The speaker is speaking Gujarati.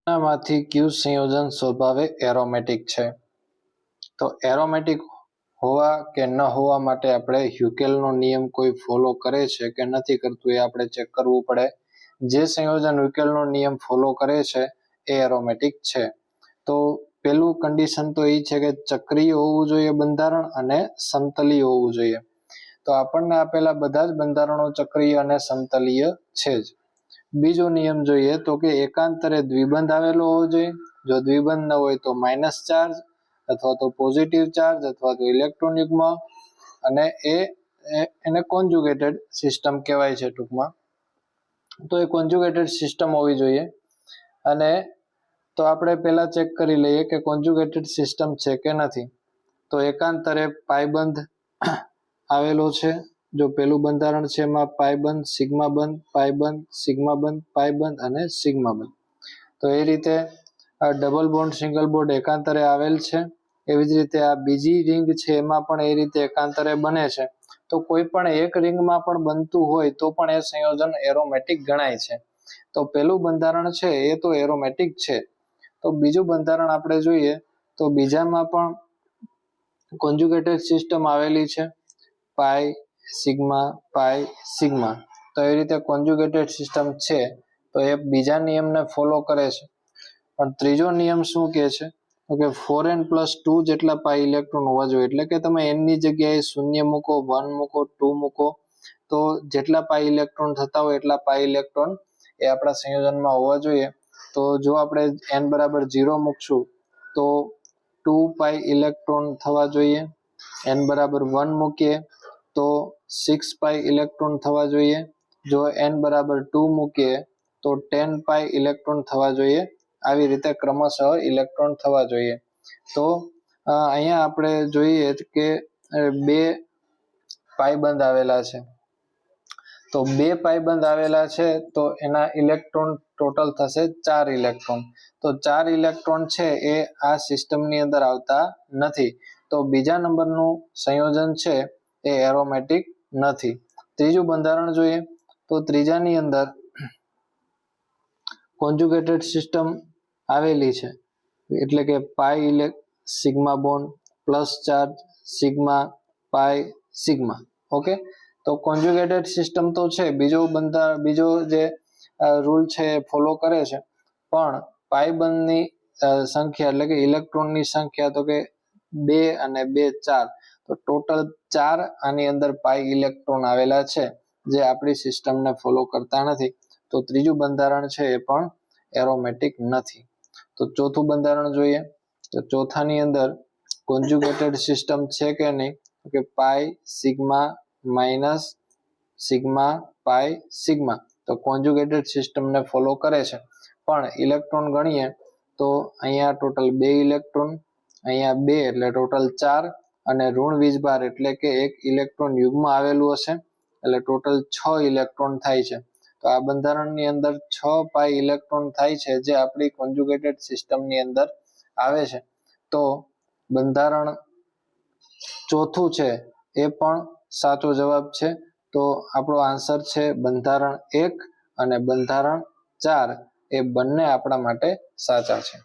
આમાંથી કયું સંયોજન સ્વભાવે એરોમેટિક છે? તો એરોમેટિક હોવા કે ન હોવા માટે આપણે હ્યુકેલનો નિયમ કોઈ ફોલો કરે છે કે નથી કરતું એ આપણે ચેક કરવું પડે. જે સંયોજન હ્યુકેલનો નિયમ ફોલો કરે છે એ એરોમેટિક છે. તો પેલું કન્ડિશન તો એ છે કે ચક્રીય હોવું જોઈએ બંધારણ અને સમતલીય હોવું જોઈએ. તો આપણને આપેલા બધા જ બંધારણો ચક્રીય અને સમતલીય છે જ. બીજો નિયમ જોઈએ તો કે એકાંતરે દ્વિબંધ આવેલો હોવો જોઈએ. જો દ્વિબંધ ન હોય તો માઇનસ ચાર્જ અથવા તો પોઝિટિવ ચાર્જ અથવા તો ઇલેક્ટ્રોન યુગ્મ, અને એને કોન્જુગેટેડ સિસ્ટમ કહેવાય છે ટૂંકમાં. તો એ કોન્જુગેટેડ સિસ્ટમ હોવી જોઈએ. અને તો આપણે પહેલા ચેક કરી લઈએ કે કોન્જુગેટેડ સિસ્ટમ છે કે નથી. તો એકાંતરે પાયબંધ આવેલો છે. જો પેલું બંધારણ છે એમાં પાયબંધ, સિગ્મા બંધ, પાયબંધ, સિગ્મા બંધ, પાયબંધ અને સિગ્મા બંધ. તો એ રીતે ડબલ બોન્ડ સિંગલ બોન્ડ એકાંતરે આવેલ છે. એવી જ રીતે આ બીજી રિંગ છે એમાં પણ એ રીતે એકાંતરે બને છે. તો કોઈ પણ એક રિંગમાં પણ બનતું હોય તો પણ એ સંયોજન એરોમેટિક ગણાય છે. તો પેલું બંધારણ છે એ તો એરોમેટિક છે. તો બીજું બંધારણ આપણે જોઈએ તો બીજામાં પણ કોન્જુગેટેડ સિસ્ટમ આવેલી છે, પાઈ સિગ્મા પાઈ સિગ્મા. તો એ રીતે કોન્જુગેટેડ સિસ્ટમ છે તો એ બીજા નિયમને ફોલો કરે છે. પણ ત્રીજો નિયમ શું કહે છે તો કે 4n+2 જેટલા પાઈ ઇલેક્ટ્રોન હોવા જોઈએ. એટલે કે તમે n ની જગ્યાએ 0 મૂકો, 1 મૂકો, 2 મૂકો, તો જેટલા પાઈ ઇલેક્ટ્રોન થતા હોય એટલા પાઈ ઇલેક્ટ્રોન એ આપણા સંયોજનમાં હોવા જોઈએ. તો જો આપણે n બરાબર 0 મૂકશું તો 2 પાઈ ઇલેક્ટ્રોન થવા જોઈએ. n બરાબર 1 મૂકીએ તો 6 પાઈ ઇલેક્ટ્રોન થવા જોઈએ. જો n બરાબર 2 મૂકીએ તો 10 પાઈ ઇલેક્ટ્રોન થવા જોઈએ. આવી રીતે ક્રમશઃ ઇલેક્ટ્રોન થવા જોઈએ. તો અહીંયા આપણે જોઈએ કે બે પાયબંધ આવેલા છે. તો બે પાયબંધ આવેલા છે તો એના ઇલેક્ટ્રોન ટોટલ થશે 4 ઇલેક્ટ્રોન. તો 4 ઇલેક્ટ્રોન છે એ આ સિસ્ટમની અંદર આવતા નથી. તો બીજા નંબરનું સંયોજન છે એ એરોમેટિક નથી. ત્રીજું બંધારણ જોઈએ તો ત્રીજાની અંદર કોન્જુગેટેડ સિસ્ટમ આવેલી છે. એટલે કે pi sigma bond plus charge sigma pi sigma. Okay, તો કોન્જુગેટેડ સિસ્ટમ તો છે. બીજો જે રૂલ છે એ ફોલો કરે છે. પણ પાયબંધની સંખ્યા એટલે કે ઇલેક્ટ્રોનની સંખ્યા તો કે 2 અને 2 4. તો ટોટલ 4 આની અંદર પાઈ ઇલેક્ટ્રોન આવેલા છે જે આપણી સિસ્ટમને ફોલો કરતા નથી. તો ત્રીજું બંધારણ છે એ પણ એરોમેટિક નથી. તો ચોથું બંધારણ જોઈએ તો ચોથાની અંદર કોન્જુગેટેડ સિસ્ટમ છે કે નહીં કે pi sigma minus sigma pi sigma. તો કોન્જુગેટેડ સિસ્ટમને ફોલો કરે છે. પણ ઇલેક્ટ્રોન ગણીએ તો અહીંયા ટોટલ 2 ઇલેક્ટ્રોન, અહીંયા 2 એટલે ટોટલ 4, અને ઋણ વીજભાર એટલે કે એક ઇલેક્ટ્રોન યુગ્મ આવેલું હશે એટલે ટોટલ 6 ઇલેક્ટ્રોન થાય છે. તો આ બંધારણની અંદર 6 પાઈ ઇલેક્ટ્રોન થાય છે જે આપણી કોન્જુગેટેડ સિસ્ટમની અંદર આવે છે. તો બંધારણ ચોથું છે એ પણ સાચો જવાબ છે. તો આપણો આન્સર છે બંધારણ 1 અને બંધારણ 4 એ બંને આપણા માટે સાચા છે.